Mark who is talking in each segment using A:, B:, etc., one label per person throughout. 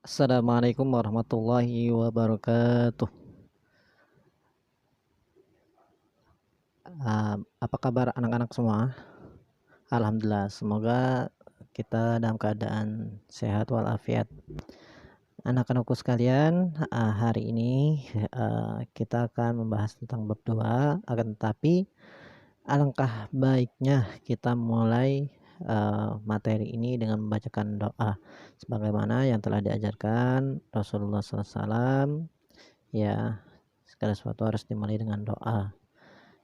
A: Assalamualaikum warahmatullahi wabarakatuh. Apa kabar anak-anak semua? Alhamdulillah, semoga kita dalam keadaan sehat walafiat. Anak-anakku sekalian, hari ini kita akan membahas tentang bab 2, akan tetapi alangkah baiknya kita mulai materi ini dengan membacakan doa sebagaimana yang telah diajarkan Rasulullah SAW. Ya, segala sesuatu harus dimulai dengan doa.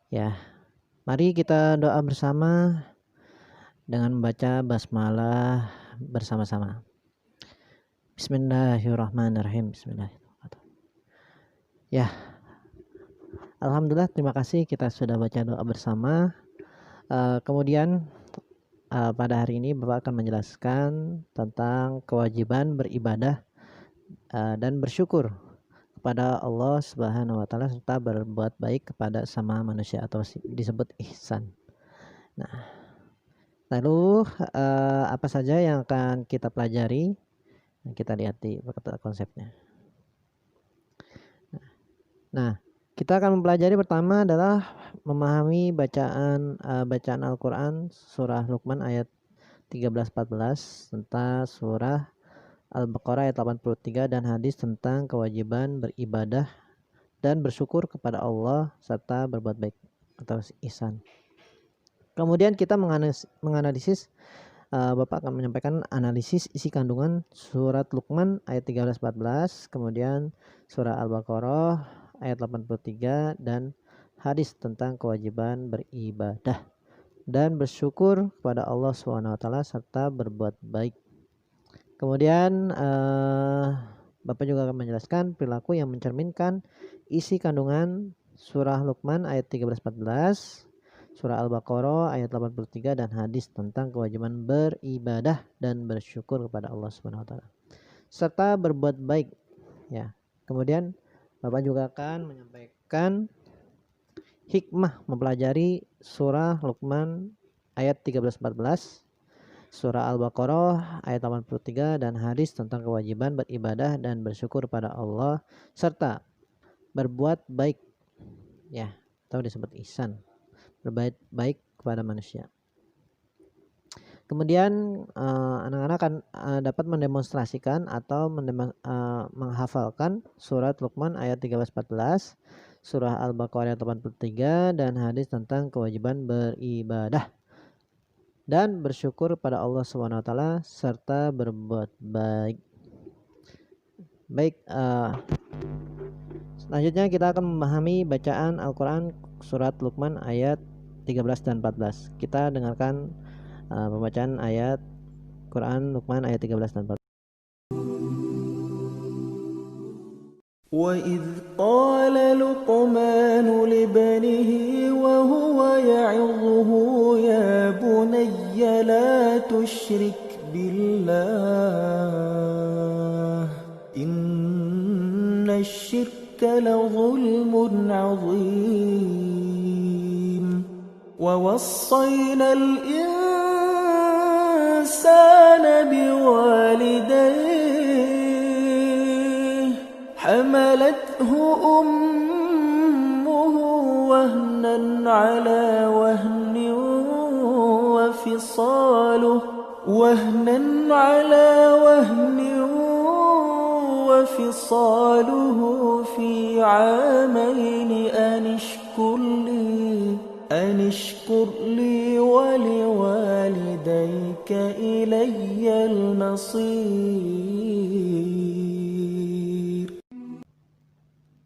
A: Ya, mari kita doa bersama dengan membaca basmalah bersama-sama. Bismillahirrahmanirrahim. Bismillahirrahmanirrahim. Ya, alhamdulillah, terima kasih kita sudah baca doa bersama. Kemudian pada hari ini Bapak akan menjelaskan tentang kewajiban beribadah dan bersyukur kepada Allah Subhanahu wa taala serta berbuat baik kepada sama manusia atau disebut ihsan. Nah, lalu apa saja yang akan kita pelajari? Kita lihat di konsepnya. Nah, kita akan mempelajari pertama adalah memahami bacaan Al-Qur'an surah Luqman ayat 13-14 serta surah Al-Baqarah ayat 83 dan hadis tentang kewajiban beribadah dan bersyukur kepada Allah serta berbuat baik atau ihsan. Kemudian kita menganalisis, Bapak akan menyampaikan analisis isi kandungan surat Luqman ayat 13-14, kemudian surah Al-Baqarah ayat 83 dan hadis tentang kewajiban beribadah dan bersyukur kepada Allah SWT serta berbuat baik. Kemudian Bapak juga akan menjelaskan perilaku yang mencerminkan isi kandungan surah Luqman ayat 13-14, surah Al-Baqarah ayat 83 dan hadis tentang kewajiban beribadah dan bersyukur kepada Allah Subhanahu wa taala serta berbuat baik, ya. Kemudian Bapak juga akan menyampaikan hikmah mempelajari surah Luqman ayat 13-14, surah Al-Baqarah ayat 83 dan hadis tentang kewajiban beribadah dan bersyukur pada Allah serta berbuat baik, ya, atau disebut ihsan, berbuat baik kepada manusia. Kemudian anak-anak akan dapat mendemonstrasikan atau menghafalkan surat Luqman ayat 13-14, surah Al-Baqarah ayat 83 dan hadis tentang kewajiban beribadah dan bersyukur pada Allah SWT serta berbuat baik. Baik, selanjutnya kita akan memahami bacaan Al-Quran surat Luqman ayat 13 dan 14. Kita dengarkan pembacaan ayat Quran Luqman ayat 13 dan 14.
B: وَإِذْ قَالَ لُقْمَانُ لِابْنِهِ وَهُوَ يَعِظُهُ يَا بُنَيَّ لَا تُشْرِكْ بِاللَّهِ إِنَّ الشِّرْكَ لَظُلْمٌ عَظِيمٌ وَوَصَّيْنَا الْإِنسَانَ بِوَالِدَيْهِ حملته أمه وهنا على وهن وفصاله في عامين أن اشكر لي ولوالديك إلي المصير.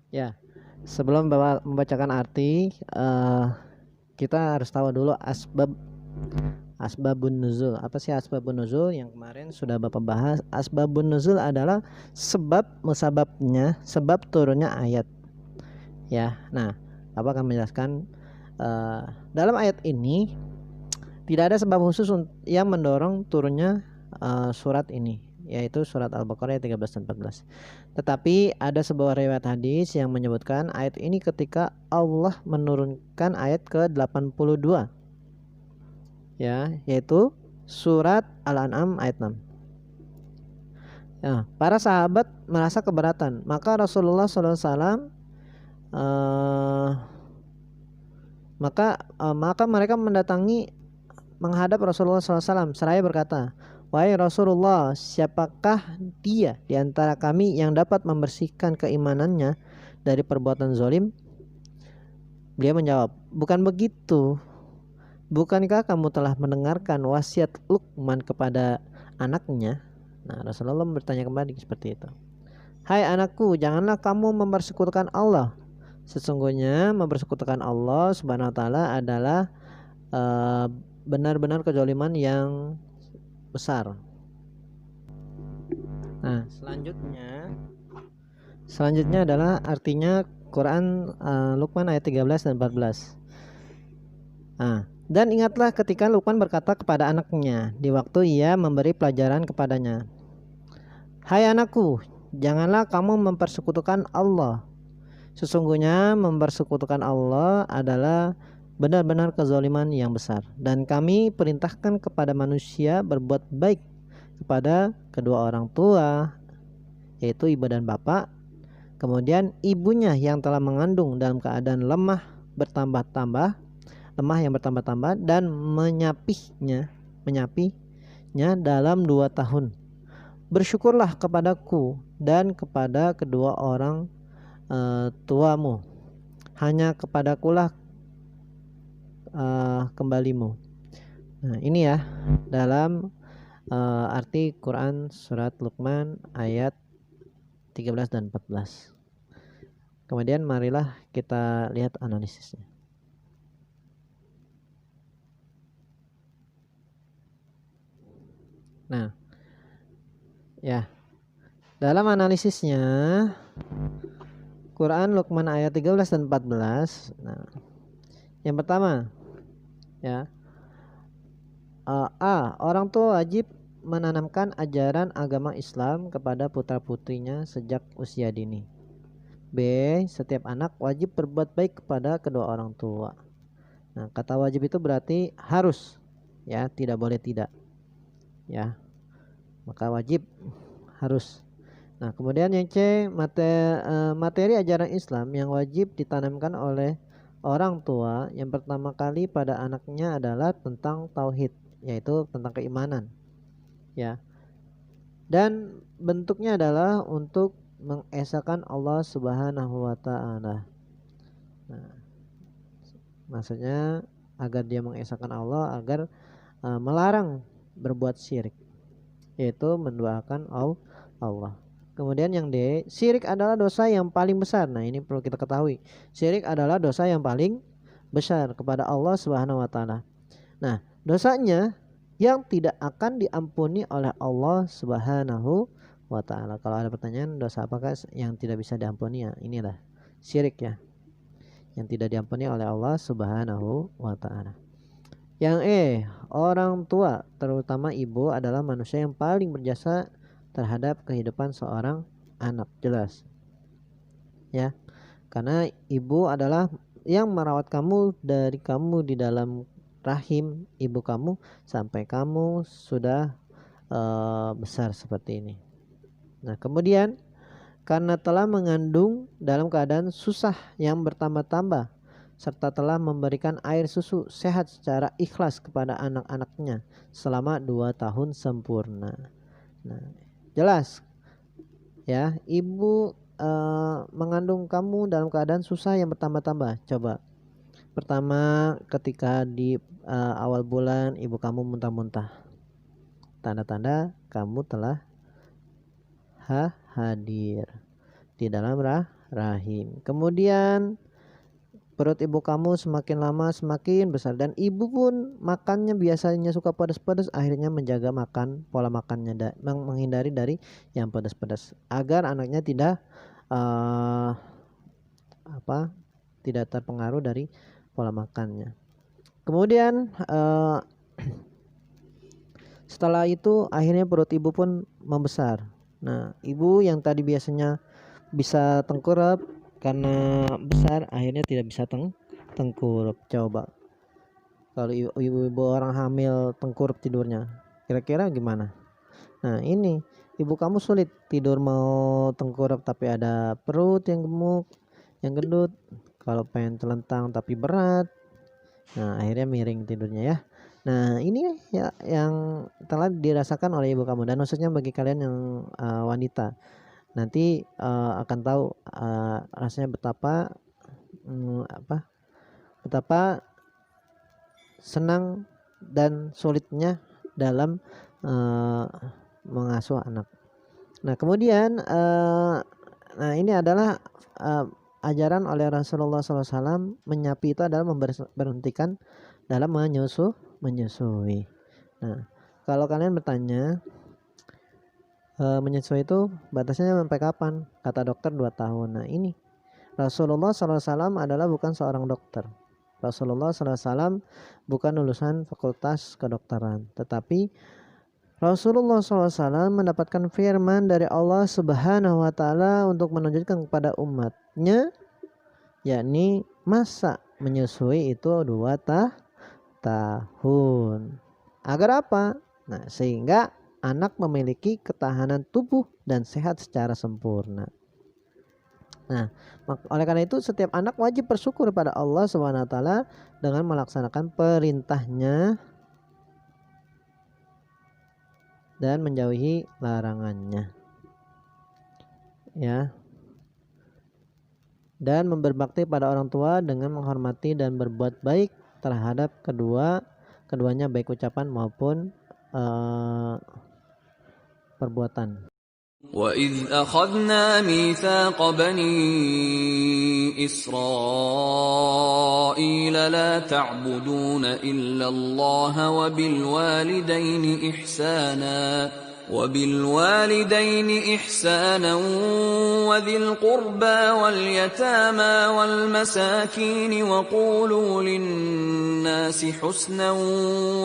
A: Ya, sebelum Bapak membacakan arti, kita harus tahu dulu asbabun nuzul. Apa sih asbabun nuzul? Yang kemarin sudah Bapak bahas. Asbabun nuzul adalah sebab musababnya, sebab turunnya ayat. Ya, nah, Bapak akan menjelaskan dalam ayat ini tidak ada sebab khusus yang mendorong turunnya surat ini, yaitu surat Al-Baqarah ayat 13 dan 14. Tetapi ada sebuah riwayat hadis yang menyebutkan ayat ini ketika Allah menurunkan ayat ke-82, ya, yaitu surat Al-An'am ayat 6. Ya, para sahabat merasa keberatan, maka Rasulullah SAW maka mereka mendatangi menghadap Rasulullah SAW seraya berkata, "Wahai Rasulullah, siapakah dia di antara kami yang dapat membersihkan keimanannya dari perbuatan zalim?" Beliau menjawab, "Bukan begitu. Bukankah kamu telah mendengarkan wasiat Luqman kepada anaknya?" Nah, Rasulullah bertanya kembali seperti itu. "Hai anakku, janganlah kamu mempersekutukan Allah. Sesungguhnya mempersekutukan Allah Subhanahu wa taala adalah eh, benar-benar kezaliman yang besar." Nah, selanjutnya adalah artinya Quran Luqman ayat 13 dan 14. Nah, dan ingatlah ketika Luqman berkata kepada anaknya di waktu ia memberi pelajaran kepadanya, "Hai anakku, janganlah kamu mempersekutukan Allah. Sesungguhnya mempersekutukan Allah adalah benar-benar kezaliman yang besar. Dan kami perintahkan kepada manusia berbuat baik kepada kedua orang tua, yaitu ibu dan bapak. Kemudian ibunya yang telah mengandung dalam keadaan lemah yang bertambah-tambah, dan menyapihnya dalam 2 tahun. Bersyukurlah kepadaku dan kepada kedua orang tuamu. Hanya kepadakulah kembalimu." Nah, ini ya dalam arti Quran surat Luqman ayat 13 dan 14. Kemudian marilah kita lihat analisisnya. Nah, ya, dalam analisisnya Quran Luqman ayat 13 dan 14. Nah, yang pertama ya, orang tua wajib menanamkan ajaran agama Islam kepada putra-putrinya sejak usia dini. B. Setiap anak wajib berbuat baik kepada kedua orang tua. Nah, kata wajib itu berarti harus, ya, tidak boleh tidak, ya. Maka wajib harus. Nah, kemudian yang C, materi ajaran Islam yang wajib ditanamkan oleh orang tua yang pertama kali pada anaknya adalah tentang tauhid, yaitu tentang keimanan, ya. Dan bentuknya adalah untuk mengesahkan Allah Subhanahu wa taala. Nah, maksudnya agar dia mengesahkan Allah, agar melarang berbuat syirik, yaitu menduakan Allah. Kemudian yang D, syirik adalah dosa yang paling besar. Nah, ini perlu kita ketahui. Syirik adalah dosa yang paling besar kepada Allah Subhanahu wa taala. Nah, dosanya yang tidak akan diampuni oleh Allah Subhanahu wa taala. Kalau ada pertanyaan, dosa apakah yang tidak bisa diampuni? Ya, inilah syirik ya, yang tidak diampuni oleh Allah Subhanahu wa taala. Yang E, orang tua terutama ibu adalah manusia yang paling berjasa terhadap kehidupan seorang anak, jelas ya, karena ibu adalah yang merawat kamu dari kamu di dalam rahim ibu kamu sampai kamu sudah besar seperti ini. Nah, kemudian karena telah mengandung dalam keadaan susah yang bertambah-tambah serta telah memberikan air susu sehat secara ikhlas kepada anak-anaknya selama 2 tahun sempurna. Nah, jelas ya, ibu mengandung kamu dalam keadaan susah yang bertambah-tambah. Coba pertama ketika di awal bulan ibu kamu muntah-muntah, tanda-tanda kamu telah hadir di dalam rahim. Kemudian perut ibu kamu semakin lama semakin besar, dan ibu pun makannya biasanya suka pedas-pedas, akhirnya menjaga pola makannya menghindari dari yang pedas-pedas agar anaknya tidak terpengaruh dari pola makannya. Kemudian setelah itu akhirnya perut ibu pun membesar. Nah, ibu yang tadi biasanya bisa tengkurap karena besar akhirnya tidak bisa tengkurap. Coba kalau ibu-ibu orang hamil tengkurap tidurnya, kira-kira gimana? Nah, ini ibu kamu sulit tidur, mau tengkurap tapi ada perut yang gemuk, yang gendut, kalau pengen telentang tapi berat, nah akhirnya miring tidurnya ya. Nah ini ya yang telah dirasakan oleh ibu kamu, dan khususnya bagi kalian yang wanita, nanti akan tahu rasanya betapa betapa senang dan sulitnya dalam mengasuh anak. Nah kemudian nah ini adalah ajaran oleh Rasulullah SAW. Menyapi itu adalah memberhentikan dalam menyusui. Nah kalau kalian bertanya, menyusui itu batasnya sampai kapan? Kata dokter 2 tahun. Nah ini Rasulullah SAW adalah bukan seorang dokter. Rasulullah SAW bukan lulusan fakultas kedokteran, tetapi Rasulullah SAW mendapatkan firman dari Allah Subhanahu wa Ta'ala untuk menunjukkan kepada umatnya, yakni masa menyusui itu 2 tahun. Agar apa? Nah, sehingga anak memiliki ketahanan tubuh dan sehat secara sempurna. Nah, oleh karena itu setiap anak wajib bersyukur pada Allah Subhanahu wa Ta'ala dengan melaksanakan perintahnya dan menjauhi larangannya, ya. Dan berbakti pada orang tua dengan menghormati dan berbuat baik terhadap keduanya, baik ucapan maupun perbuatan.
C: وَإِذْ أَخَذْنَا مِيثَاقَ بَنِي إِسْرَائِيلَ لَا تَعْبُدُونَ إِلَّا اللَّهَ وَبِالْوَالِدَيْنِ إِحْسَانًا وَذِي الْقُرْبَى وَالْيَتَامَى وَالْمَسَاكِينِ وَقُولُوا لِلنَّاسِ حُسْنًا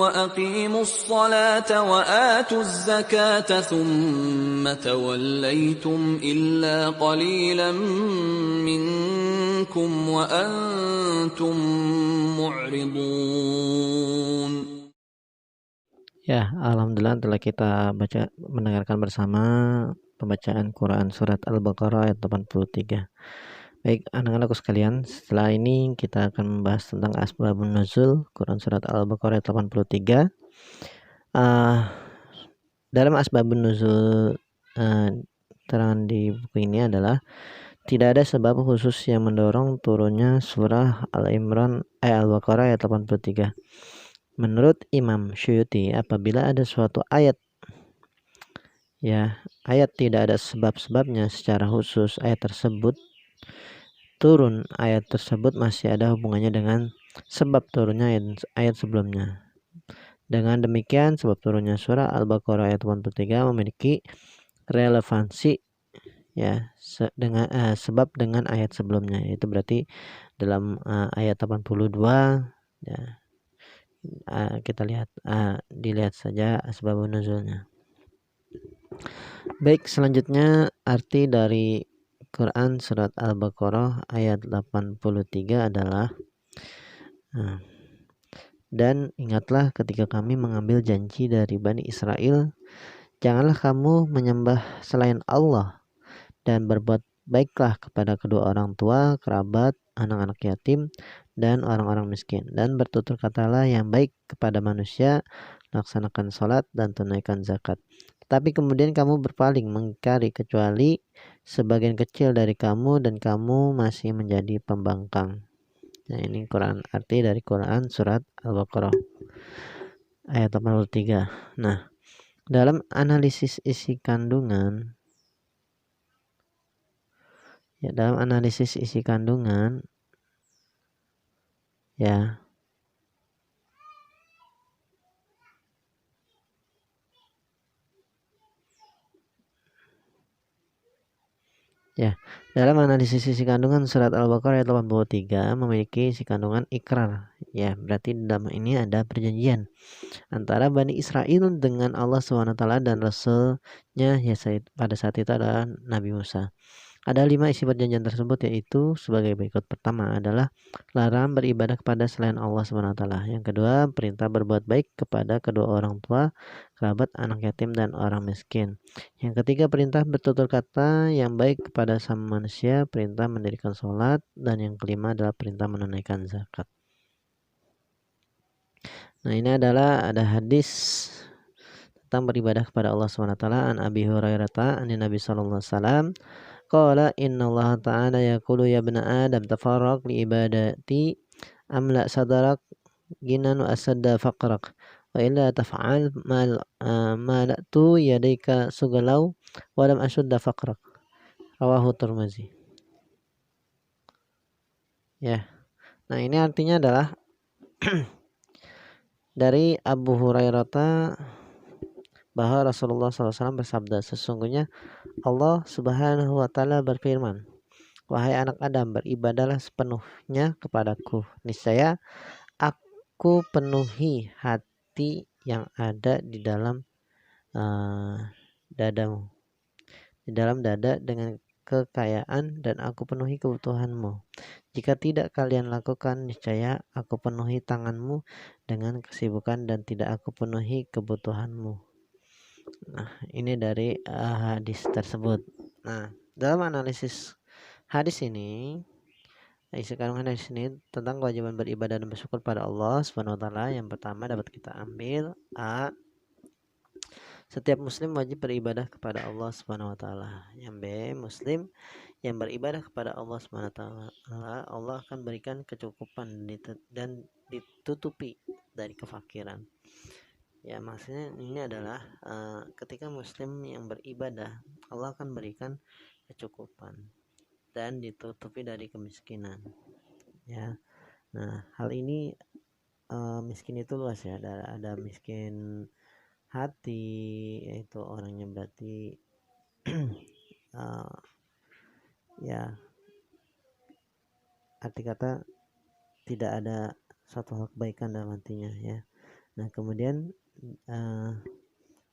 C: وَأَقِيمُوا الصَّلَاةَ وَآتُوا الزَّكَاةَ ثُمَّ تَوَلَّيْتُمْ إِلَّا قَلِيلًا مِنْكُمْ وَأَنْتُمْ مُعْرِضُونَ.
A: Ya, alhamdulillah telah kita mendengarkan bersama pembacaan Quran surat Al-Baqarah ayat 83. Baik anak-anakku sekalian, setelah ini kita akan membahas tentang asbabun nuzul Quran surat Al-Baqarah ayat 83. Dalam asbabun nuzul terangan di buku ini adalah tidak ada sebab khusus yang mendorong turunnya surah Al-Imran Al-Baqarah ayat 83. Menurut Imam Syuuti, apabila ada suatu ayat tidak ada sebab-sebabnya secara khusus, ayat tersebut masih ada hubungannya dengan sebab turunnya ayat sebelumnya. Dengan demikian, sebab turunnya surah Al-Baqarah ayat 83 memiliki relevansi sebab dengan ayat sebelumnya. Itu berarti dalam ayat 82 kita dilihat saja asbabun nuzulnya. Baik, selanjutnya arti dari Quran surat Al-Baqarah ayat 83 adalah dan ingatlah ketika kami mengambil janji dari Bani Israel, janganlah kamu menyembah selain Allah dan berbuat baiklah kepada kedua orang tua, kerabat, anak-anak yatim, dan orang-orang miskin, dan bertutur katalah yang baik kepada manusia, laksanakan sholat dan tunaikan zakat. Tapi kemudian kamu berpaling mengingkari kecuali sebagian kecil dari kamu, dan kamu masih menjadi pembangkang. Nah, ini arti dari Quran surat Al-Baqarah ayat 83. Nah, dalam analisis isi kandungan dalam analisis isi kandungan surat Al-Baqarah ayat 83 memiliki isi kandungan ikrar. Berarti dalam ini ada perjanjian antara Bani Israel dengan Allah SWT dan Rasulnya pada saat itu adalah Nabi Musa. Ada 5 isi perjanjian tersebut, yaitu sebagai berikut. Pertama adalah larangan beribadah kepada selain Allah SWT. Yang kedua, perintah berbuat baik kepada kedua orang tua, kerabat, anak yatim, dan orang miskin. Yang ketiga, perintah bertutur kata yang baik kepada sama manusia, perintah mendirikan sholat, dan yang kelima adalah perintah menunaikan zakat. Nah, ini adalah ada hadis tentang beribadah kepada Allah SWT. An Abi Hurairah an Nabi sallallahu alaihi wasallam qala inna Allah ta'ala yaqulu ya ibna Adam tafarraq li ibadati amla sadarak ginan wa asadda faqrak wa illa taf'al malatu yadayka sugalau wa lam ashudda faqrak. Rawahu Tirmizi. Ya. Nah, ini artinya adalah dari Abu Hurairah bahwa Rasulullah SAW bersabda, sesungguhnya Allah Subhanahu wa taala berfirman, wahai anak Adam, beribadahlah sepenuhnya kepadaku. Niscaya aku penuhi hati yang ada di dalam dadamu, di dalam dada dengan kekayaan, dan aku penuhi kebutuhanmu. Jika tidak kalian lakukan, niscaya aku penuhi tanganmu dengan kesibukan dan tidak aku penuhi kebutuhanmu. Nah, ini dari hadis tersebut. Nah, dalam analisis hadis ini, isi kandungan hadis ini tentang kewajiban beribadah dan bersyukur pada Allah Subhanahu wa taala. Yang pertama dapat kita ambil A. Setiap muslim wajib beribadah kepada Allah Subhanahu wa taala. Yang B. Muslim yang beribadah kepada Allah Subhanahu wa taala, Allah akan berikan kecukupan dan ditutupi dari kefakiran. Ya, maksudnya ini adalah ketika muslim yang beribadah, Allah akan berikan kecukupan dan ditutupi dari kemiskinan. Ya, nah hal ini miskin itu luas ya. Ada miskin hati, yaitu orangnya berarti ya arti kata tidak ada suatu hal kebaikan dalam hatinya ya. Nah, kemudian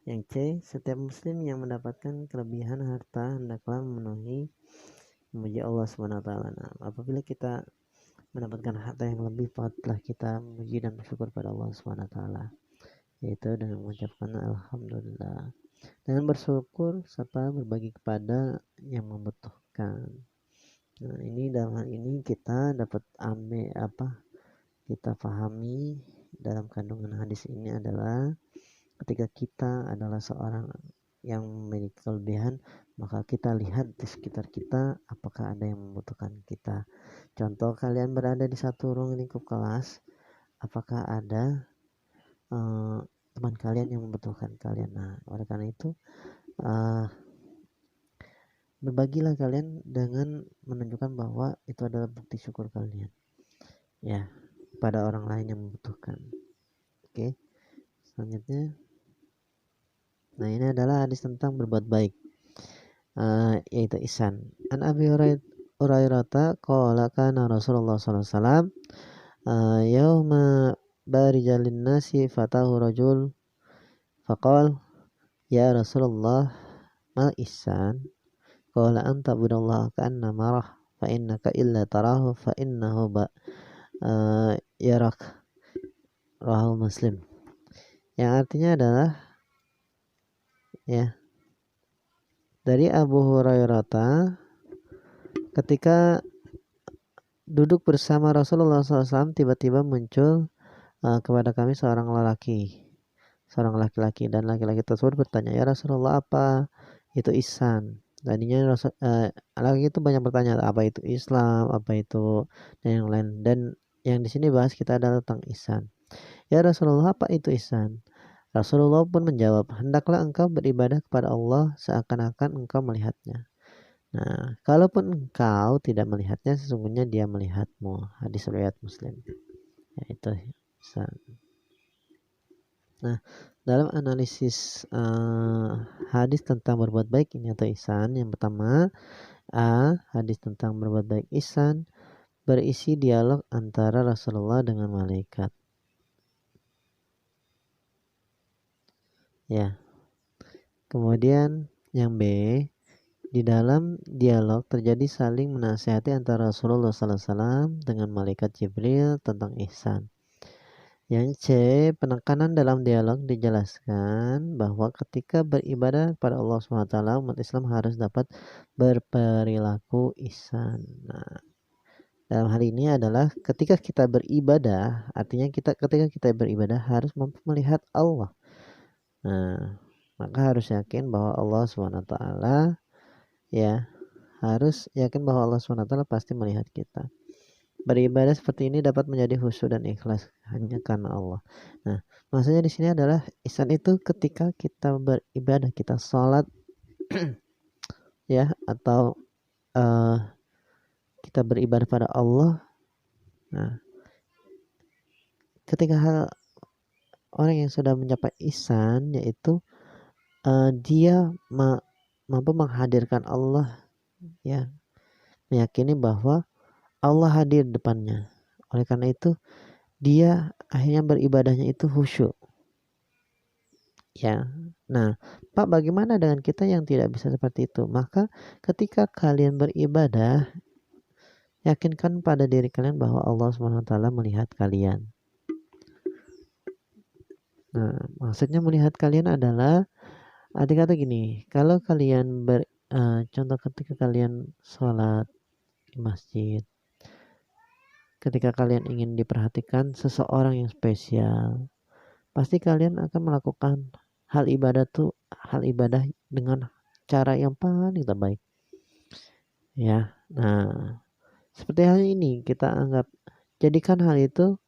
A: yang C, setiap muslim yang mendapatkan kelebihan harta hendaklah memenuhi memuji Allah SWT. Nah, apabila kita mendapatkan harta yang lebih, patutlah kita memuji dan bersyukur pada Allah SWT, yaitu dengan mengucapkan alhamdulillah, dengan bersyukur serta berbagi kepada yang membutuhkan. Nah, ini dalam hal ini kita dapat ambil kita pahami dalam kandungan hadis ini adalah ketika kita adalah seorang yang memiliki kelebihan, maka kita lihat di sekitar kita apakah ada yang membutuhkan kita. Contoh, kalian berada di satu ruang lingkup kelas, apakah ada teman kalian yang membutuhkan kalian. Nah, oleh karena itu berbagilah kalian dengan menunjukkan bahwa itu adalah bukti syukur kalian ya pada orang lain yang membutuhkan. Oke, selanjutnya, nah ini adalah hadis tentang berbuat baik, yaitu ihsan. An Abi Hurairah qala kana Rasulullah sallallahu alaihi wasallam yauma barijalin nasi fatahu rajul faqal ya Rasulullah mal ihsan qala anta budallah ka'anna marah fa innaka illa tarahu fa innahu yarak. Rawahu Muslim. Yang artinya adalah ya dari Abu Hurairah ketika duduk bersama Rasulullah SAW, tiba-tiba muncul kepada kami seorang laki-laki, dan laki-laki tersebut bertanya, ya Rasulullah, apa itu ihsan? Tadinya laki itu banyak bertanya, apa itu Islam, apa itu dan yang lain. Dan yang di sini bahas kita adalah tentang ihsan. Ya Rasulullah, apa itu ihsan? Rasulullah pun menjawab, hendaklah engkau beribadah kepada Allah seakan-akan engkau melihatnya. Nah, kalaupun engkau tidak melihatnya, sesungguhnya dia melihatmu. Hadis riwayat Muslim. Ya, itu ihsan. Nah, dalam analisis hadis tentang berbuat baik ini atau ihsan, yang pertama, hadis tentang berbuat baik ihsan berisi dialog antara Rasulullah dengan malaikat. Ya. Kemudian yang B, di dalam dialog terjadi saling menasihati antara Rasulullah SAW dengan malaikat Jibril tentang ihsan. Yang C, penekanan dalam dialog dijelaskan bahwa ketika beribadah pada Allah SWT, umat Islam harus dapat berperilaku ihsan. Nah, dalam hal ini adalah ketika kita beribadah, artinya ketika kita beribadah harus mampu melihat Allah. Nah, maka harus yakin bahwa Allah SWT, ya, harus yakin bahwa Allah SWT pasti melihat kita. Beribadah seperti ini dapat menjadi khusyuk dan ikhlas hanya karena Allah. Nah, maksudnya di sini adalah ihsan itu ketika kita beribadah, kita sholat, ya, atau kita beribadah pada Allah. Nah, ketika orang yang sudah mencapai ihsan, yaitu dia mampu menghadirkan Allah, ya, meyakini bahwa Allah hadir di depannya. Oleh karena itu, dia akhirnya beribadahnya itu khusyuk. Ya. Nah, Pak, bagaimana dengan kita yang tidak bisa seperti itu? Maka ketika kalian beribadah, yakinkan pada diri kalian bahwa Allah SWT melihat kalian. Nah, maksudnya melihat kalian adalah arti kata gini, kalau kalian contoh ketika kalian sholat di masjid, ketika kalian ingin diperhatikan seseorang yang spesial, pasti kalian akan melakukan hal ibadah dengan cara yang paling terbaik. Ya, nah seperti hal ini kita anggap jadikan hal itu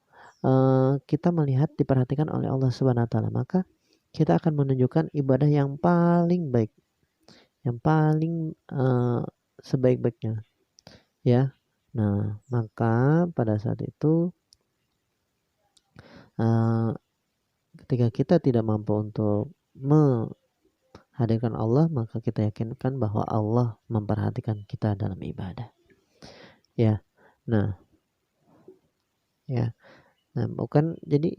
A: kita melihat diperhatikan oleh Allah Subhanahu Wa Taala, maka kita akan menunjukkan ibadah yang paling baik, yang paling sebaik-baiknya, ya. Nah, maka pada saat itu ketika kita tidak mampu untuk menghadirkan Allah, maka kita yakinkan bahwa Allah memperhatikan kita dalam ibadah. Ya. Nah, ya. Nah, bukan jadi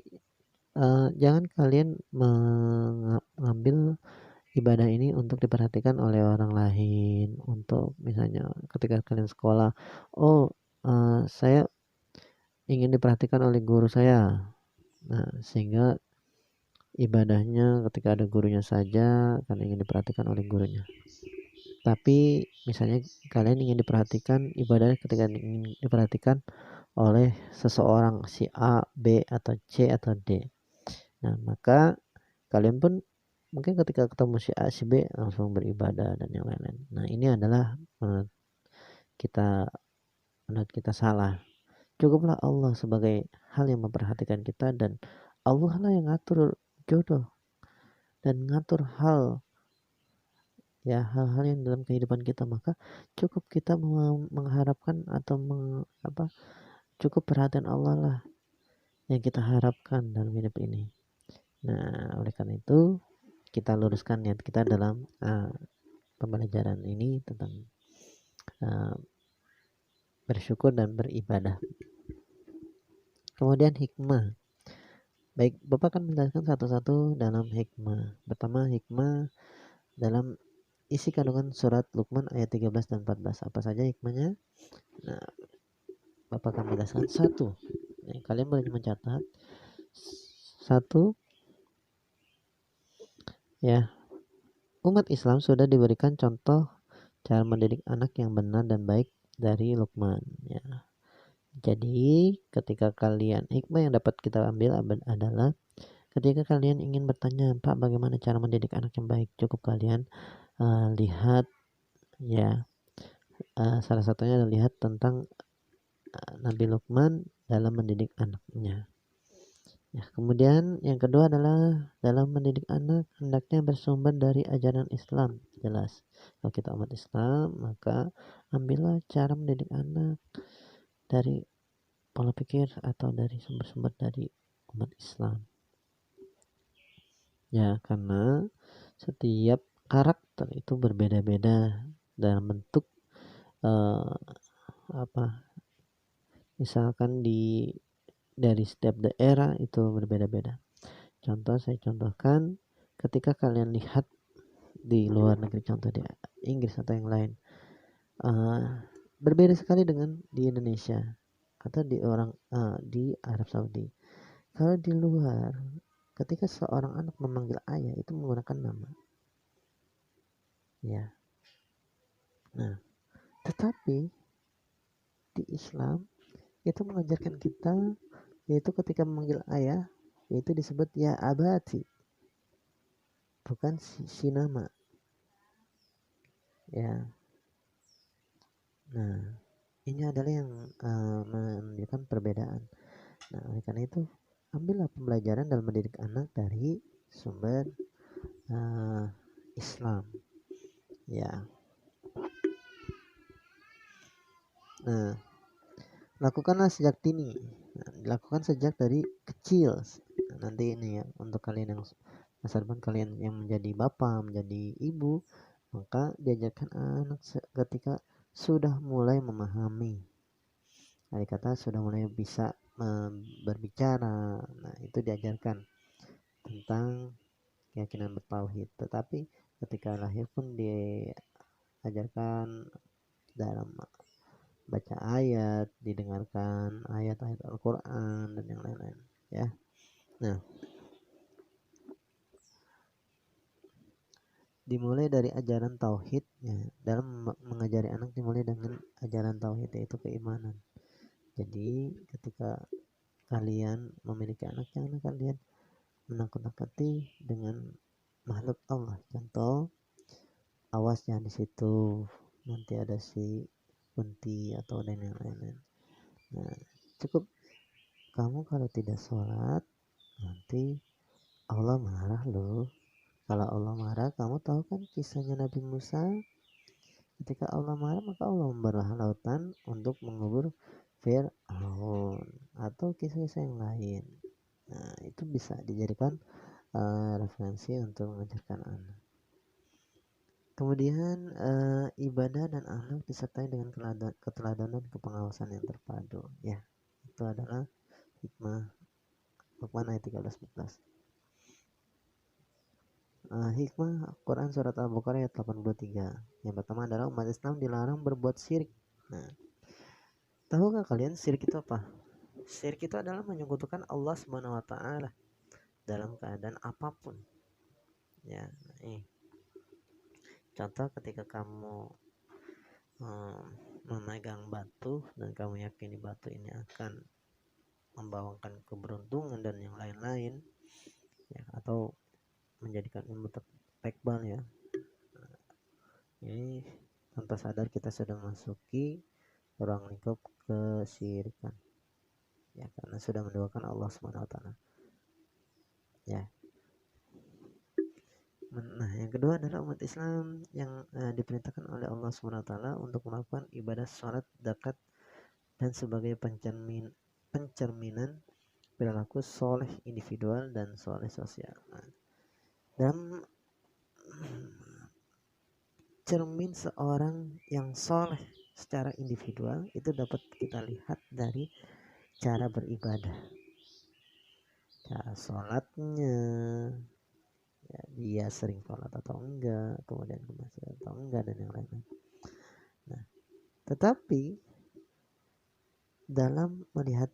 A: jangan kalian mengambil ibadah ini untuk diperhatikan oleh orang lain, untuk misalnya ketika kalian sekolah, saya ingin diperhatikan oleh guru saya. Nah, sehingga ibadahnya ketika ada gurunya saja karena ingin diperhatikan oleh gurunya. Tapi misalnya kalian ingin diperhatikan, ibadahnya ketika ingin diperhatikan oleh seseorang, si A, B, atau C, atau D. Nah, maka kalian pun mungkin ketika ketemu si A, si B langsung beribadah dan yang lain-lain. Nah, ini adalah menurut kita salah. Cukuplah Allah sebagai hal yang memperhatikan kita, dan Allah lah yang ngatur jodoh dan ngatur hal-hal yang dalam kehidupan kita. Maka cukup kita mengharapkan atau cukup perhatian Allah lah yang kita harapkan dalam hidup ini. Nah, oleh karena itu kita luruskan niat kita dalam pembelajaran ini tentang bersyukur dan beribadah. Kemudian hikmah. Baik, Bapak akan menjelaskan satu-satu dalam hikmah. Pertama, hikmah dalam isi kandungan surat Luqman ayat 13 dan 14. Apa saja hikmahnya? Nah, Bapak akan menjelaskan satu. Nah, kalian boleh mencatat. Satu, ya, umat Islam sudah diberikan contoh cara mendidik anak yang benar dan baik dari Luqman. Ya. Jadi, ketika kalian hikmah yang dapat kita ambil adalah ketika kalian ingin bertanya, Pak, bagaimana cara mendidik anak yang baik? Cukup kalian lihat, ya, salah satunya adalah lihat tentang Nabi Luqman dalam mendidik anaknya. Ya, kemudian yang kedua adalah dalam mendidik anak hendaknya bersumber dari ajaran Islam. Jelas, kalau kita umat Islam, maka ambillah cara mendidik anak dari pola pikir atau dari sumber-sumber dari umat Islam. Ya, karena setiap karakter itu berbeda-beda dalam bentuk misalkan dari setiap daerah itu berbeda-beda. Saya contohkan ketika kalian lihat di luar negeri, contoh di Inggris atau yang lain. Berbeda sekali dengan di Indonesia atau di Arab Saudi. Kalau di luar, ketika seorang anak memanggil ayah itu menggunakan nama, ya. Nah, tetapi di Islam itu mengajarkan kita yaitu ketika memanggil ayah yaitu disebut ya abati, bukan si nama, ya. Nah, ini adalah yang menunjukkan perbedaan. Nah, oleh karena itu ambillah pembelajaran dalam mendidik anak dari sumber Islam, ya. Nah, lakukanlah sejak dini. Nah, dilakukan sejak dari kecil. Nah, nanti ini ya untuk kalian yang masa depan kalian yang menjadi bapak, menjadi ibu, maka diajarkan anak ketika sudah mulai memahami. Hari kata sudah mulai bisa berbicara. Nah, itu diajarkan tentang keyakinan bertauhid. Tetapi ketika lahir pun diajarkan dalam baca ayat, didengarkan ayat-ayat Al-Quran dan yang lain-lain, ya. Nah, dimulai dari ajaran tauhid, ya. Dalam mengajari anak dimulai dengan ajaran tauhid yaitu keimanan. Jadi ketika kalian memiliki anak, jangan kalian menakut-nakuti dengan makhluk Allah. Contoh, awas jangan di situ, nanti ada si kunti atau dan yang lain-lain. Nah, cukup kamu kalau tidak sholat nanti Allah marah loh. Kalau Allah marah, kamu tahu kan kisahnya Nabi Musa? Ketika Allah marah, maka Allah membelah lautan untuk mengubur Fir'aun atau kisah-kisah yang lain. Nah, itu bisa dijadikan referensi untuk mengajarkan anak. Kemudian ibadah dan akhlak disertai dengan keteladanan kepengawasan yang terpadu. Ya, itu adalah hikmah Luqman ayat 13-14. Hikmah Quran surat Al-Baqarah ayat 83. Yang pertama adalah umat Islam dilarang berbuat syirik. Nah, tahu nggak kalian syirik itu apa? Syirik itu adalah menyekutukan Allah Subhanahu wa taala dalam keadaan apapun. Ya, contoh ketika kamu memegang batu dan kamu yakini batu ini akan membawakan keberuntungan dan yang lain-lain, ya, atau menjadikan ilmu tekbal, ya. Ini tanpa sadar kita sudah memasuki ruang lingkup kesyirikan, ya, karena sudah menduakan Allah Subhanahu wa taala, ya. Nah, yang kedua adalah umat Islam yang diperintahkan oleh Allah Subhanahu wa taala untuk melakukan ibadah salat, zakat dan sebagai pencerminan perilaku soleh individual dan soleh sosial. Nah, dalam cermin seorang yang soleh secara individual itu dapat kita lihat dari cara beribadah, cara sholatnya, ya, dia sering sholat atau enggak, kemudian ke masjid atau enggak dan yang lain-lain. Nah, tetapi dalam melihat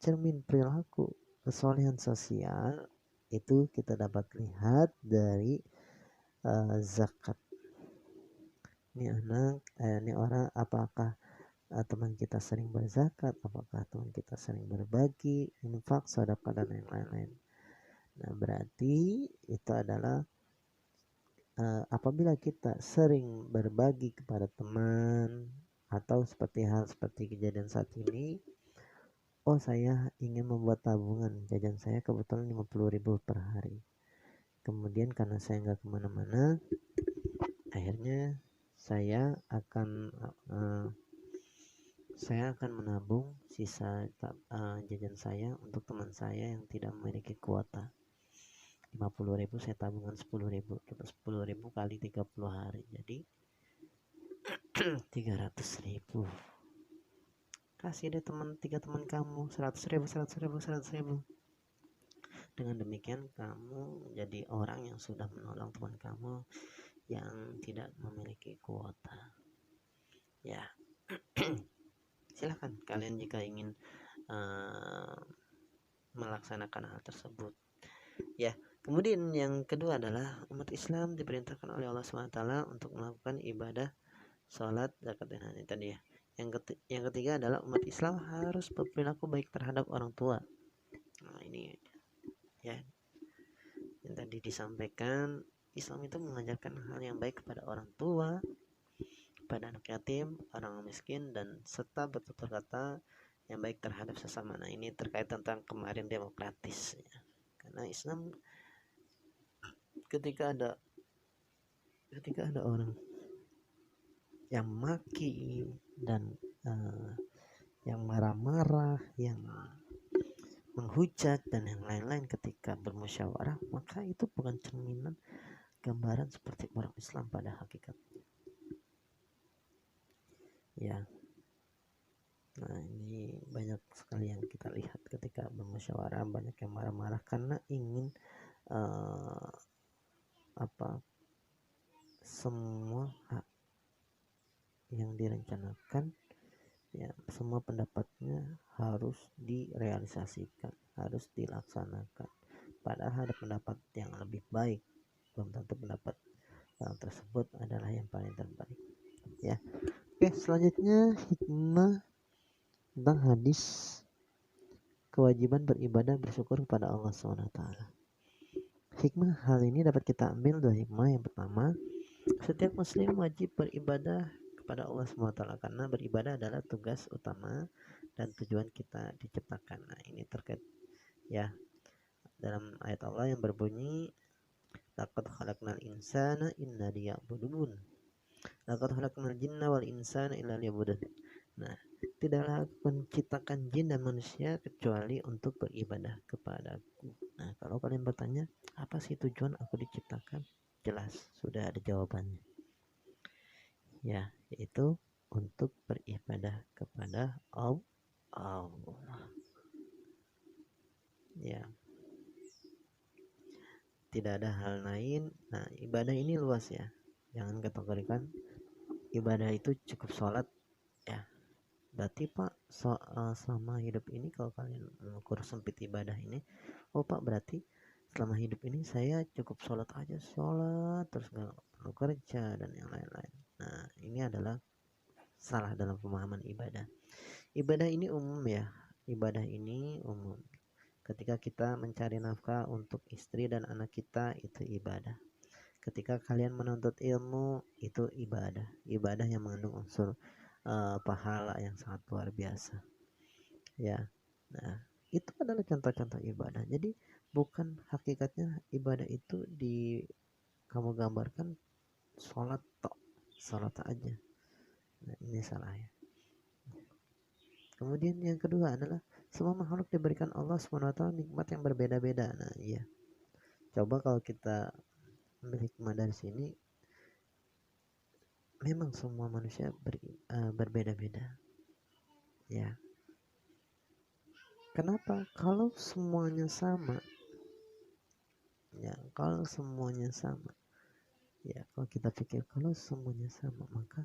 A: cermin perilaku kesolehan sosial itu kita dapat lihat dari zakat. Ini orang apakah teman kita sering berzakat, apakah teman kita sering berbagi, infak, sedekah dan yang lain-lain. Nah, berarti itu adalah apabila kita sering berbagi kepada teman atau seperti kejadian saat ini, oh saya ingin membuat tabungan, jajan saya kebetulan 50.000 per hari. Kemudian karena saya nggak kemana-mana, akhirnya saya akan menabung sisa jajan saya untuk teman saya yang tidak memiliki kuota. 50.000 saya tabungan 10.000, kita 10.000 kali 30 hari, jadi 300.000. Kasih deh tiga teman kamu 100.000. Dengan demikian kamu menjadi orang yang sudah menolong teman kamu yang tidak memiliki kuota. Ya, silahkan kalian jika ingin melaksanakan hal tersebut. Ya, kemudian yang kedua adalah umat Islam diperintahkan oleh Allah SWT untuk melakukan ibadah sholat, zakat, dan haji tadi ya. Yang ketiga adalah umat Islam harus berperilaku baik terhadap orang tua. Nah, ini ya yang tadi disampaikan, Islam itu mengajarkan hal yang baik kepada orang tua, pada anak yatim, orang miskin, dan serta bertutur kata yang baik terhadap sesama. Nah, ini terkait tentang kemarin demokratis ya. Karena Islam ketika ada orang yang maki dan yang marah-marah, yang menghujat dan yang lain-lain ketika bermusyawarah, maka itu bukan cerminan gambaran seperti orang Islam pada hakikatnya. Ya. Nah, ini banyak sekali yang kita lihat ketika bermusyawarah, banyak yang marah-marah karena ingin semua hak yang direncanakan, ya, semua pendapatnya harus direalisasikan, harus dilaksanakan. Padahal ada pendapat yang lebih baik, belum tentu pendapat tersebut adalah yang paling terbaik. Ya, oke, selanjutnya hikmah tentang hadis kewajiban beribadah bersyukur kepada Allah SWT. Hikmah hal ini dapat kita ambil dari hikmah. Yang pertama, setiap muslim wajib beribadah kepada Allah SWT karena beribadah adalah tugas utama dan tujuan kita diciptakan. Nah, ini terkait ya dalam ayat Allah yang berbunyi laqad khalaqnal insana inna liya'budun. Laqad khalaqnal jinna wal insana illa liya'budun. Nah, tidaklah aku menciptakan jin dan manusia kecuali untuk beribadah kepadaku. Nah, kalau kalian bertanya, apa sih tujuan aku diciptakan? Jelas, sudah ada jawabannya. Ya, yaitu untuk beribadah kepada Allah. Ya, tidak ada hal lain. Nah, ibadah ini luas ya. Jangan kategorikan ibadah itu cukup sholat ya. Berarti Pak, selama hidup ini kalau kalian mengukur sempit ibadah ini, oh Pak, berarti selama hidup ini saya cukup sholat aja, sholat terus nggak perlu kerja dan yang lain-lain. Nah, ini adalah salah dalam pemahaman ibadah. Ibadah ini umum ya. Ibadah ini umum. Ketika kita mencari nafkah untuk istri dan anak kita, itu ibadah. Ketika kalian menuntut ilmu, itu ibadah. Ibadah yang mengandung unsur pahala yang sangat luar biasa. Ya. Nah, itu adalah contoh-contoh ibadah. Jadi bukan hakikatnya ibadah itu kamu gambarkan sholat aja. Nah, ini salah ya. Kemudian yang kedua adalah semua makhluk diberikan Allah SWT nikmat yang berbeda-beda. Nah, iya. Coba kalau kita ambil hikmah dari sini, memang semua manusia berbeda-beda. Ya. Kenapa? Kalau semuanya sama, ya, kalau semuanya sama, ya, kalau kita pikir kalau semuanya sama, maka